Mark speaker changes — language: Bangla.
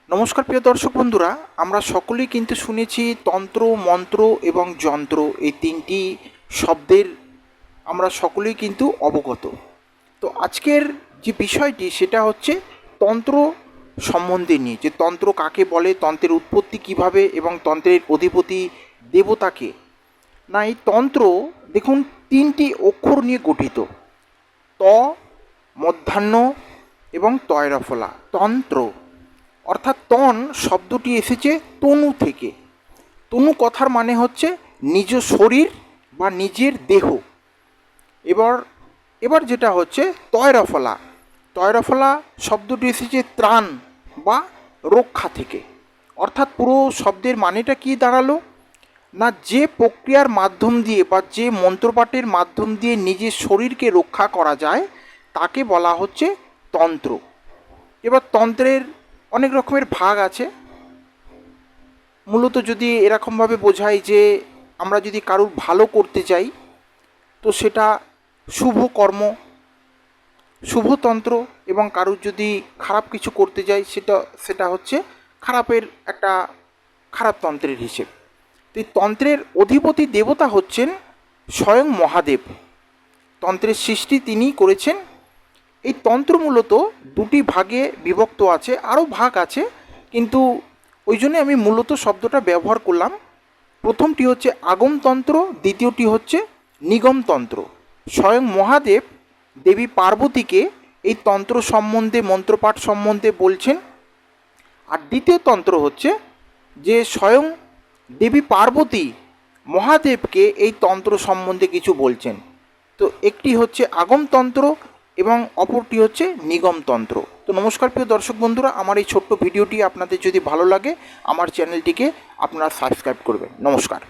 Speaker 1: নমস্কার প্রিয় দর্শক বন্ধুরা, আমরা সকলেই কিন্তু শুনেছি তন্ত্র, মন্ত্র এবং যন্ত্র এই তিনটি শব্দের আমরা সকলেই কিন্তু অবগত। তো আজকের যে বিষয়টি সেটা হচ্ছে তন্ত্র সম্বন্ধে নিয়ে, যে তন্ত্র কাকে বলে, তন্ত্রের উৎপত্তি কিভাবে এবং তন্ত্রের অধিপতি দেবতাকে। না, এই তন্ত্র দেখুন তিনটি অক্ষর নিয়ে গঠিত, ত, মধ্যাহ্ন এবং তয়রফলা। তন্ত্র অর্থাৎ তন শব্দটি এসেছে তনু থেকে। তনু কথার মানে হচ্ছে নিজ শরীর বা নিজের দেহ। এবার এবার যেটা হচ্ছে তয়রফলা। তয়রফলা শব্দটি এসেছে ত্রাণ বা রক্ষা থেকে। অর্থাৎ পুরো শব্দের মানেটা কি দাঁড়ালো না, যে প্রক্রিয়ার মাধ্যম দিয়ে বা যে মন্ত্রপাঠের মাধ্যম দিয়ে নিজের শরীরকে রক্ষা করা যায় তাকে বলা হচ্ছে তন্ত্র। এবার তন্ত্রের অনেক রকমের ভাগ আছে। মূলত যদি এরকমভাবে বোঝাই যে আমরা যদি কারুর ভালো করতে চাই তো সেটা শুভ কর্ম, শুভতন্ত্র, এবং কারুর যদি খারাপ কিছু করতে যাই সেটা হচ্ছে খারাপের একটা খারাপ তন্ত্রের হিসেব। তো এই তন্ত্রের অধিপতি দেবতা হচ্ছেন স্বয়ং মহাদেব। তন্ত্রের সৃষ্টি তিনিই করেছেন। এই তন্ত্র মূলত দুটি ভাগে বিভক্ত আছে, আরও ভাগ আছে, কিন্তু ওই জন্য আমি মূলত শব্দটা ব্যবহার করলাম। প্রথমটি হচ্ছে আগমতন্ত্র, দ্বিতীয়টি হচ্ছে নিগমতন্ত্র। স্বয়ং মহাদেব দেবী পার্বতীকে এই তন্ত্র সম্বন্ধে, মন্ত্রপাঠ সম্বন্ধে বলছেন। আর দ্বিতীয় তন্ত্র হচ্ছে যে স্বয়ং দেবী পার্বতী মহাদেবকে এই তন্ত্র সম্বন্ধে কিছু বলছেন। তো একটি হচ্ছে আগমতন্ত্র এবং অপরটি হচ্ছে নিগমতন্ত্র। তো নমস্কার প্রিয় দর্শক বন্ধুরা, আমার এই ছোট্ট ভিডিওটি আপনাদের যদি ভালো লাগে আমার চ্যানেলটিকে আপনারা সাবস্ক্রাইব করবেন। নমস্কার।